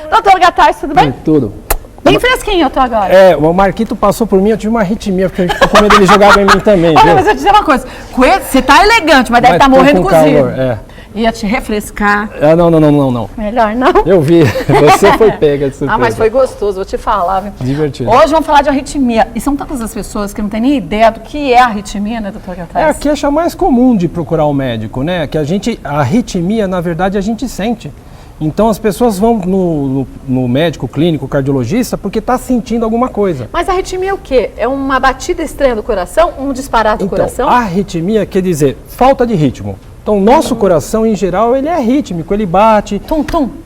Doutor Gattais, tudo bem? Tudo. Bem fresquinho eu tô agora. O Marquito passou por mim, eu tive uma arritmia, porque a gente ficou com medo dele jogar em mim também. Olha, viu? mas eu te dizer uma coisa, você tá elegante, mas deve estar tô morrendo com cozido. calor, Ia te refrescar. Não. Melhor não. Eu vi, você foi pega de surpresa. Mas foi gostoso, vou te falar. Viu? Divertido. Hoje vamos falar de arritmia. E são tantas as pessoas que não têm nem ideia do que é arritmia, né, doutor Gattais? É a queixa mais comum de procurar o médico, né? Que a arritmia, na verdade, a gente sente. Então as pessoas vão no médico clínico, cardiologista, porque está sentindo alguma coisa. Mas a arritmia é o quê? É uma batida estranha do coração? Um disparar do coração? A arritmia quer dizer falta de ritmo. Então o nosso coração, em geral, ele é rítmico, ele bate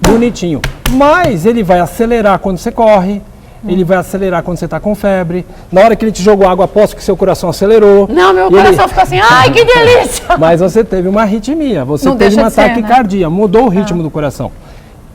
bonitinho. Mas ele vai acelerar quando você corre, ele vai acelerar quando você está com febre. Na hora que ele te jogou água, aposto que seu coração acelerou. Não, meu coração ficou assim, ai, que delícia! Mas você teve uma arritmia, você Não teve uma deixa de ser, taquicardia, mudou o ritmo do coração.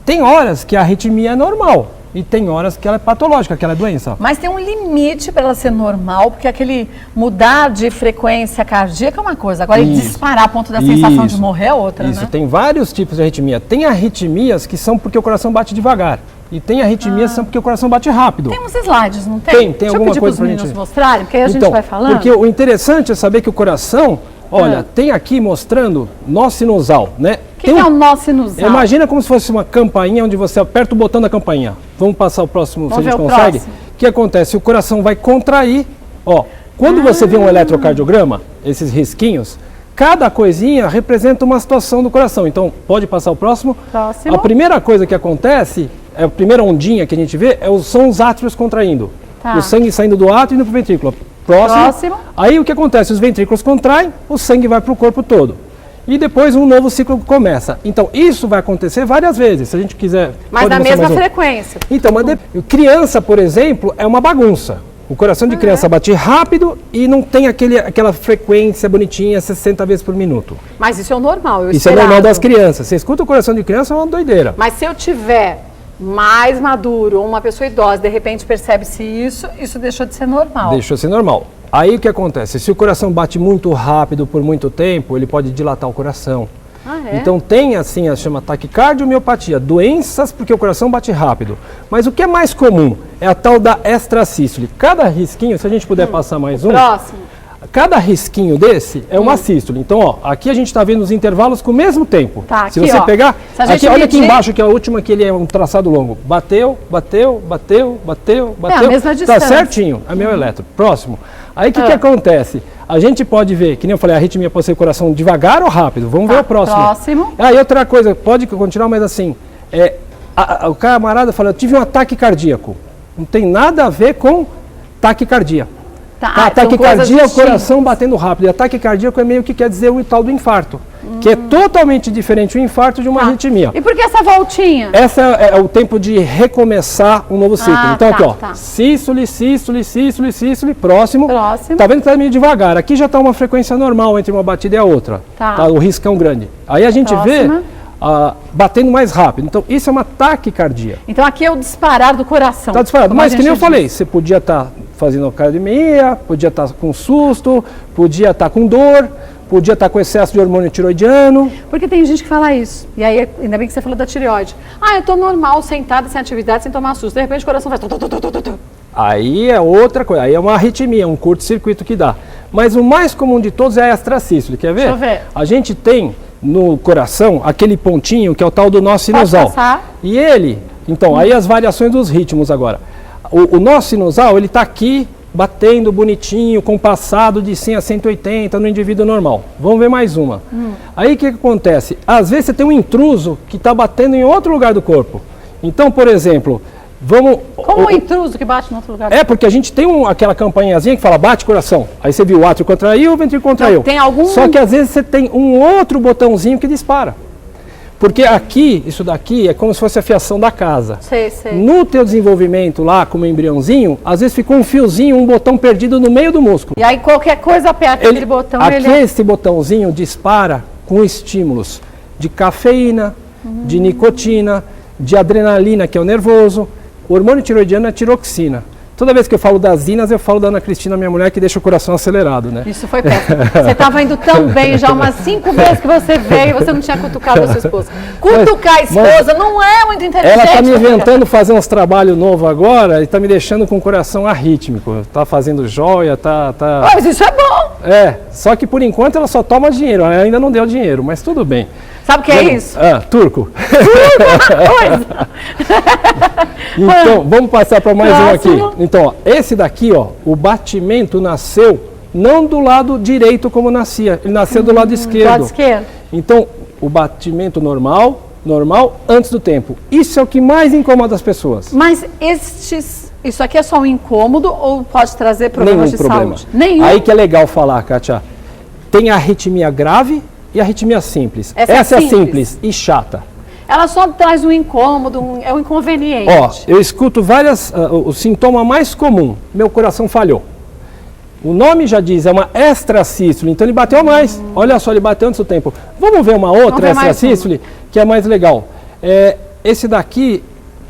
Tem horas que a arritmia é normal e tem horas que ela é patológica, que ela é doença. Mas tem um limite para ela ser normal, porque aquele mudar de frequência cardíaca é uma coisa, agora ele disparar a ponto da sensação de morrer é outra, Isso, né? tem vários tipos de arritmia. Tem arritmias que são porque o coração bate devagar. E tem arritmias que são porque o coração bate rápido. Tem uns slides, não tem? Tem alguma coisa pra gente... Deixa eu pedir para os meninos mostrarem, porque aí a gente vai falando. Porque o interessante é saber que o coração, olha, tem aqui mostrando nó sinusal, né? O que é um nó sinusal? Imagina como se fosse uma campainha onde você aperta o botão da campainha. Vamos passar o próximo, se a gente consegue. O que acontece? O coração vai contrair, ó. Quando você vê um eletrocardiograma, esses risquinhos, cada coisinha representa uma situação do coração. Então, pode passar o próximo. A primeira coisa que acontece, a primeira ondinha que a gente vê, são os átrios contraindo. O sangue saindo do átrio e indo para o ventrículo. Próximo. Aí o que acontece? Os ventrículos contraem, o sangue vai para o corpo todo. E depois um novo ciclo começa. Então, isso vai acontecer várias vezes, se a gente quiser... Mas na mesma frequência. Então, criança, por exemplo, é uma bagunça. O coração de criança bate rápido e não tem aquela frequência bonitinha, 60 vezes por minuto. Mas isso é o normal, Isso é normal das crianças. Você escuta o coração de criança, é uma doideira. Mas se eu tiver mais maduro, uma pessoa idosa, de repente percebe-se isso deixou de ser normal. Deixou de ser normal. Aí o que acontece? Se o coração bate muito rápido por muito tempo, ele pode dilatar o coração. Então tem assim, chama taquicardia ou miopatia, doenças porque o coração bate rápido. Mas o que é mais comum é a tal da extrasístole. Cada risquinho, se a gente puder passar mais um. Próximo. Cada risquinho desse é uma sístole. Então, ó, aqui a gente está vendo os intervalos com o mesmo tempo. Tá, se aqui, você pegar, aqui, olha aqui embaixo, que é a última, que ele é um traçado longo. Bateu. É a mesma distância. Tá certinho, é meu eletro. Próximo. Aí o que acontece? A gente pode ver, que nem eu falei, a arritmia pode ser coração devagar ou rápido. Vamos ver o próximo. Aí outra coisa, pode continuar, mas assim, o camarada fala, eu tive um ataque cardíaco. Não tem nada a ver com taquicardia. A taquicardia é o coração batendo rápido. E ataque cardíaco é meio que quer dizer o tal do infarto, que é totalmente diferente o infarto de uma arritmia. E por que essa voltinha? Essa é o tempo de recomeçar um novo ciclo. Então aqui, ó, sístole, próximo. Tá vendo que tá meio devagar. Aqui já tá uma frequência normal entre uma batida e a outra. Tá o riscão grande. Aí a gente vê batendo mais rápido. Então isso é uma taquicardia. Então aqui é o disparar do coração. Tá disparado. Mas que nem eu falei, você podia estar fazendo academia, podia estar com susto, podia estar com dor, podia estar com excesso de hormônio tiroidiano. Porque tem gente que fala isso. E aí, ainda bem que você falou da tireoide. Eu tô normal, sentada, sem atividade, sem tomar susto. De repente o coração faz... Aí é outra coisa, aí é uma arritmia, um curto-circuito que dá. Mas o mais comum de todos é a extrasístole, quer ver? Deixa eu ver. A gente tem no coração aquele pontinho que é o tal do nó sinusal. Pode passar? E ele, então, aí as variações dos ritmos agora. O nó sinusal, ele está aqui batendo bonitinho, compassado de 100 a 180 no indivíduo normal. Vamos ver mais uma. Aí o que acontece? Às vezes você tem um intruso que está batendo em outro lugar do corpo. Então, por exemplo, Como um intruso que bate em outro lugar? Porque a gente tem aquela campainhazinha que fala bate coração. Aí você viu o átrio contraiu, o ventrículo contraiu. Tem algum... Só que às vezes você tem um outro botãozinho que dispara. Porque aqui, isso daqui é como se fosse a fiação da casa. Sei. No teu desenvolvimento lá, como embriãozinho, às vezes ficou um fiozinho, um botão perdido no meio do músculo. E aí qualquer coisa aperta aquele botão. Esse botãozinho dispara com estímulos de cafeína, de nicotina, de adrenalina, que é o nervoso. O hormônio tiroidiano é tiroxina. Toda vez que eu falo das Inas, eu falo da Ana Cristina, minha mulher, que deixa o coração acelerado, né? Isso foi péssimo. Você estava indo tão bem já umas 5 vezes que você veio e você não tinha cutucado a sua esposa. Cutucar a esposa não é muito inteligente. Ela está me inventando fazer uns trabalhos novos agora e está me deixando com o coração arrítmico. Está fazendo joia, tá... Mas isso é bom. Só que por enquanto ela só toma dinheiro, ela ainda não deu dinheiro, mas tudo bem. Sabe o que é isso? Turco. Então, vamos passar para mais um aqui. Então, esse daqui, o batimento nasceu não do lado direito como nascia, ele nasceu do lado esquerdo. Do lado esquerdo. Então, o batimento normal antes do tempo. Isso é o que mais incomoda as pessoas. Mas isso aqui é só um incômodo ou pode trazer problemas de saúde? Nenhum. Aí que é legal falar, Kátia. Tem a arritmia grave e a arritmia simples. Essa é simples e chata. Ela só traz um incômodo, é um inconveniente. Eu escuto o sintoma mais comum, meu coração falhou. O nome já diz, é uma extrasístole, então ele bateu mais. Olha só, ele bateu antes do tempo. Vamos ver uma outra extrasístole, que é mais legal. Esse daqui,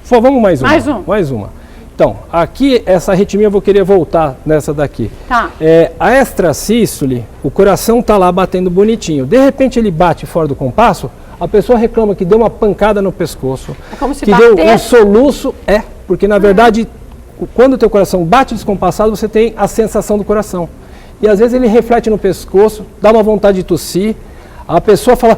vamos mais uma. Mais uma. Então, aqui, essa arritmia eu vou querer voltar nessa daqui. Tá. A extrasístole, o coração está lá batendo bonitinho. De repente ele bate fora do compasso, a pessoa reclama que deu uma pancada no pescoço, é como se que deu um soluço. Porque na verdade, quando o teu coração bate descompassado, você tem a sensação do coração. E às vezes ele reflete no pescoço, dá uma vontade de tossir, a pessoa fala,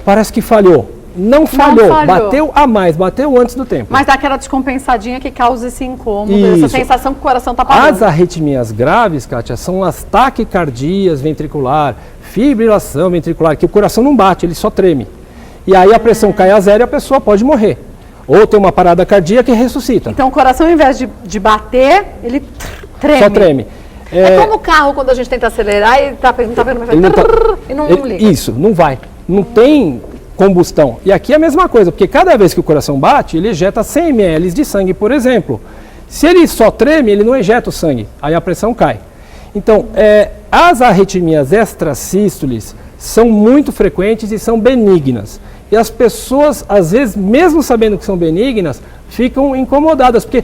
parece que falhou. Não falhou, bateu a mais, bateu antes do tempo. Mas dá aquela descompensadinha que causa esse incômodo, essa sensação que o coração está parando. As arritmias graves, Kátia, são as taquicardias ventricular, fibrilação ventricular, que o coração não bate, ele só treme. E aí a pressão cai a zero e a pessoa pode morrer. Ou tem uma parada cardíaca e ressuscita. Então o coração, ao invés de bater, ele treme. Só treme. É como o carro, quando a gente tenta acelerar e não liga. Isso, não vai. Não tem combustão. E aqui é a mesma coisa, porque cada vez que o coração bate, ele ejeta 100 ml de sangue, por exemplo. Se ele só treme, ele não ejeta o sangue, aí a pressão cai. Então, as arritmias extrasístoles são muito frequentes e são benignas. E as pessoas, às vezes, mesmo sabendo que são benignas, ficam incomodadas, porque,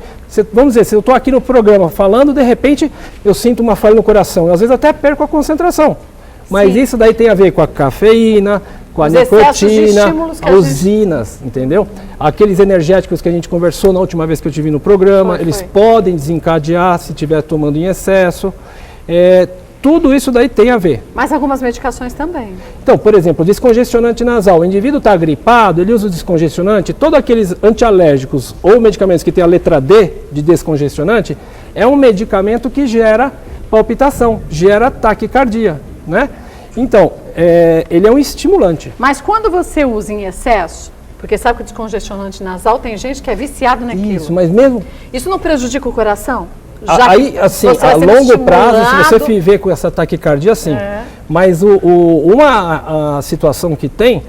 vamos dizer, se eu estou aqui no programa falando, de repente eu sinto uma falha no coração, e às vezes até perco a concentração. Mas isso daí tem a ver com a cafeína, com a nicotina, usinas, entendeu? Aqueles energéticos que a gente conversou na última vez que eu estive no programa, eles podem desencadear se estiver tomando em excesso. Tudo isso daí tem a ver. Mas algumas medicações também. Então, por exemplo, descongestionante nasal. O indivíduo está gripado, ele usa o descongestionante, todos aqueles antialérgicos ou medicamentos que tem a letra D de descongestionante, é um medicamento que gera palpitação, gera taquicardia, né? Então, ele é um estimulante. Mas quando você usa em excesso, porque sabe que o descongestionante nasal tem gente que é viciado naquilo. Isso, mas mesmo... Isso não prejudica o coração? Aí, assim, a longo prazo, se você viver com essa taquicardia, sim. Mas uma situação que tem,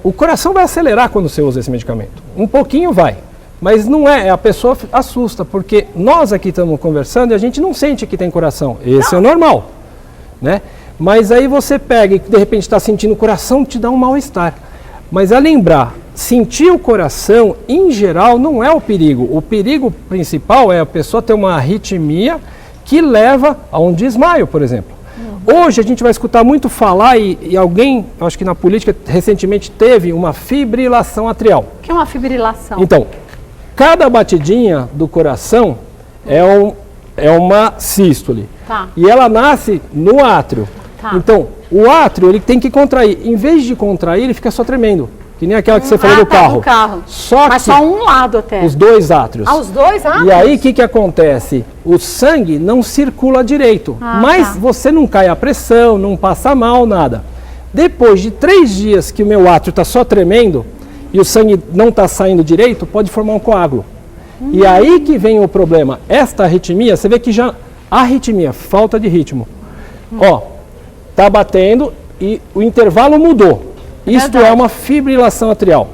o coração vai acelerar quando você usa esse medicamento. Um pouquinho vai. Mas não a pessoa assusta, porque nós aqui estamos conversando e a gente não sente que tem coração. Esse é o normal, né? Mas aí você pega e de repente está sentindo o coração, te dá um mal-estar. Mas a lembrar, sentir o coração, em geral, não é o perigo. O perigo principal é a pessoa ter uma arritmia que leva a um desmaio, por exemplo. Hoje a gente vai escutar muito falar, e alguém, acho que na política, recentemente teve uma fibrilação atrial. O que é uma fibrilação? Então, cada batidinha do coração é uma sístole. Tá. E ela nasce no átrio. Tá. Então, o átrio, ele tem que contrair. Em vez de contrair, ele fica só tremendo. Que nem aquela que você falou do carro. Mas só um lado até. Os dois átrios. Os dois átrios? E aí, o que acontece? O sangue não circula direito. Mas você não cai a pressão, não passa mal, nada. Depois de 3 dias que o meu átrio está só tremendo e o sangue não está saindo direito, pode formar um coágulo. E aí que vem o problema. Esta arritmia, você vê que já... Arritmia, falta de ritmo. Tá batendo e o intervalo mudou. Isto é uma fibrilação atrial.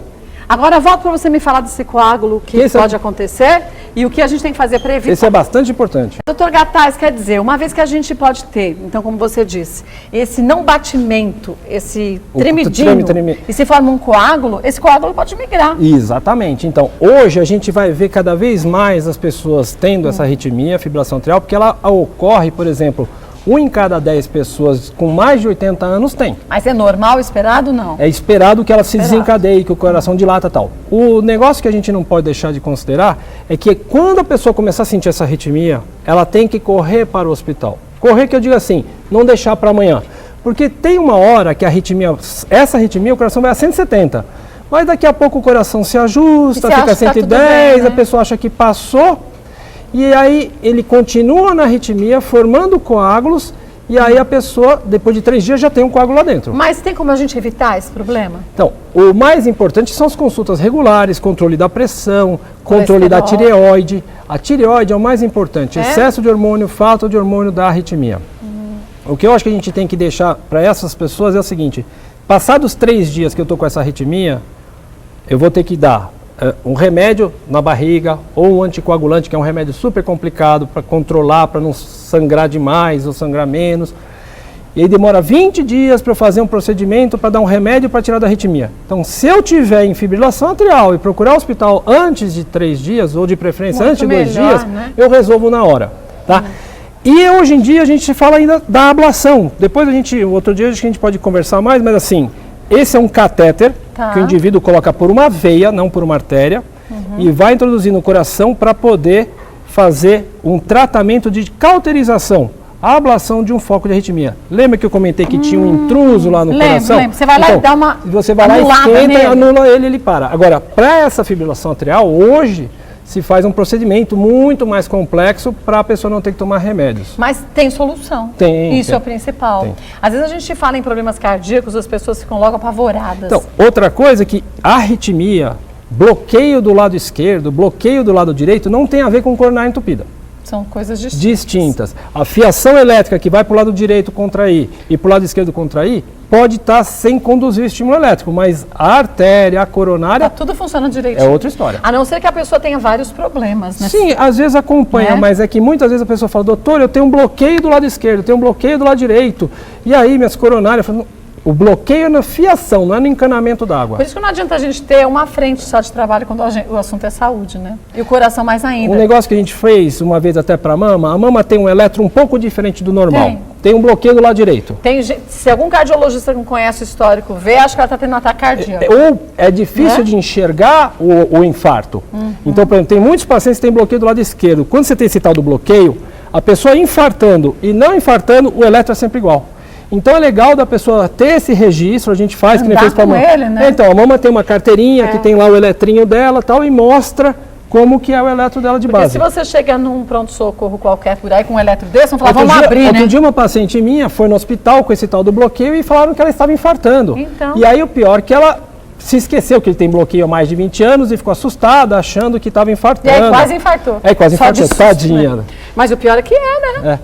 Agora volto para você me falar desse coágulo que pode acontecer e o que a gente tem que fazer para evitar. Esse é bastante importante. Doutor Gataz, quer dizer, uma vez que a gente pode ter, então como você disse, esse não batimento, esse tremidinho, e se forma um coágulo, esse coágulo pode migrar. Exatamente. Então, hoje a gente vai ver cada vez mais as pessoas tendo essa arritmia, fibrilação atrial, porque ela ocorre, por exemplo, 1 em cada 10 pessoas com mais de 80 anos tem. Mas é normal, esperado, não? É esperado que ela se desencadeie, que o coração dilata e tal. O negócio que a gente não pode deixar de considerar é que quando a pessoa começar a sentir essa arritmia, ela tem que correr para o hospital. Correr, que eu digo assim, não deixar para amanhã. Porque tem uma hora que essa arritmia, o coração vai a 170. Mas daqui a pouco o coração se ajusta, fica a 110, bem, né? A pessoa acha que passou. E aí ele continua na arritmia, formando coágulos, e aí a pessoa, depois de 3 dias, já tem um coágulo lá dentro. Mas tem como a gente evitar esse problema? Então, o mais importante são as consultas regulares, controle da pressão, controle da tireoide. A tireoide é o mais importante, excesso de hormônio, falta de hormônio da arritmia. O que eu acho que a gente tem que deixar para essas pessoas é o seguinte, passados 3 dias que eu estou com essa arritmia, eu vou ter que dar um remédio na barriga ou um anticoagulante, que é um remédio super complicado para controlar, para não sangrar demais ou sangrar menos. E aí demora 20 dias para eu fazer um procedimento para dar um remédio para tirar da arritmia. Então, se eu tiver em fibrilação atrial e procurar o hospital antes de 3 dias, ou de preferência antes de 2 dias, né? Eu resolvo na hora, tá? E hoje em dia a gente fala ainda da ablação. Depois outro dia a gente pode conversar mais, mas assim, esse é um catéter que o indivíduo coloca por uma veia, não por uma artéria, e vai introduzir no coração para poder fazer um tratamento de cauterização, a ablação de um foco de arritmia. Lembra que eu comentei que tinha um intruso lá no coração? Lembro. Você vai lá e dá uma você vai lá, esquenta e anula ele para. Agora, para essa fibrilação atrial, hoje se faz um procedimento muito mais complexo para a pessoa não ter que tomar remédios. Mas tem solução. Tem. Isso é o principal. Tem. Às vezes a gente fala em problemas cardíacos, as pessoas ficam logo apavoradas. Então, outra coisa é que a arritmia, bloqueio do lado esquerdo, bloqueio do lado direito, não tem a ver com coronária entupida. São coisas distintas. A fiação elétrica que vai para o lado direito contrair e para o lado esquerdo contrair, pode estar sem conduzir o estímulo elétrico, mas a artéria, a coronária... Tá tudo funcionando direitinho. É outra história. A não ser que a pessoa tenha vários problemas, né? Sim, às vezes acompanha, mas é que muitas vezes a pessoa fala, doutor, eu tenho um bloqueio do lado esquerdo, eu tenho um bloqueio do lado direito, e aí minhas coronárias... O bloqueio é na fiação, não é no encanamento d'água. Por isso que não adianta a gente ter uma frente só de trabalho quando o assunto é saúde, né? E o coração mais ainda. Um negócio que a gente fez uma vez até para a mama tem um elétron um pouco diferente do normal. Tem um bloqueio do lado direito. Se algum cardiologista que não conhece o histórico vê, acho que ela está tendo um ataque cardíaco. Ou é difícil de enxergar o infarto. Então, por exemplo, tem muitos pacientes que têm bloqueio do lado esquerdo. Quando você tem esse tal do bloqueio, a pessoa infartando e não infartando, o elétron é sempre igual. Então é legal da pessoa ter esse registro, a gente faz, que nem fez para a mama. Ele, né? Então, a mama tem uma carteirinha que tem lá o eletrinho dela tal, e mostra como que é o eletro dela de base. Porque se você chega num pronto-socorro qualquer por aí com um eletro desse, vão falar, vamos abrir, né? Outro dia uma paciente minha foi no hospital com esse tal do bloqueio e falaram que ela estava infartando. Então. E aí o pior que ela se esqueceu que ele tem bloqueio há mais de 20 anos e ficou assustada, achando que estava infartando. E aí quase infartou. Quase infartou, tadinha. Né? Mas o pior é que né?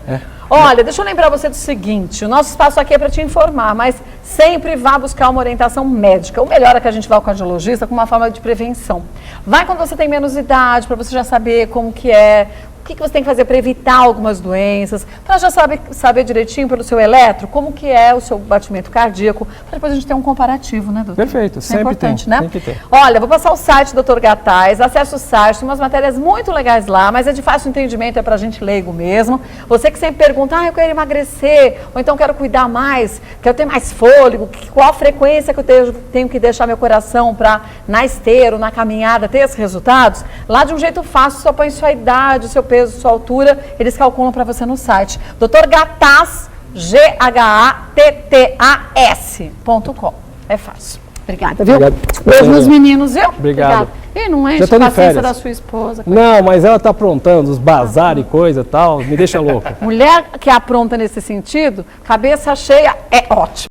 Olha, deixa eu lembrar você do seguinte, o nosso espaço aqui é para te informar, mas sempre vá buscar uma orientação médica. O melhor é que a gente vá ao cardiologista com uma forma de prevenção. Vai quando você tem menos idade, para você já saber como que é, o que você tem que fazer para evitar algumas doenças, para já saber direitinho pelo seu eletro, como que é o seu batimento cardíaco, para depois a gente ter um comparativo, né, doutor? Perfeito, isso sempre é importante, tem, né? sempre tem. Olha, vou passar o site do Dr. Gataz, acesse o site, tem umas matérias muito legais lá, mas é de fácil entendimento, é pra gente leigo mesmo. Você que sempre pergunta, eu quero emagrecer, ou então quero cuidar mais, quero ter mais fôlego, qual a frequência que eu tenho que deixar meu coração para na esteira ou na caminhada ter esses resultados, lá de um jeito fácil, só põe sua idade, o seu peso, sua altura, eles calculam para você no site. Dr. Gataz, GATTAS.com. É fácil. Obrigada, viu? Beijo nos meninos, viu? Obrigado. E não enche a paciência da sua esposa. Não, mas ela tá aprontando os bazar e coisa e tal, me deixa louca. Mulher que apronta nesse sentido, cabeça cheia é ótimo.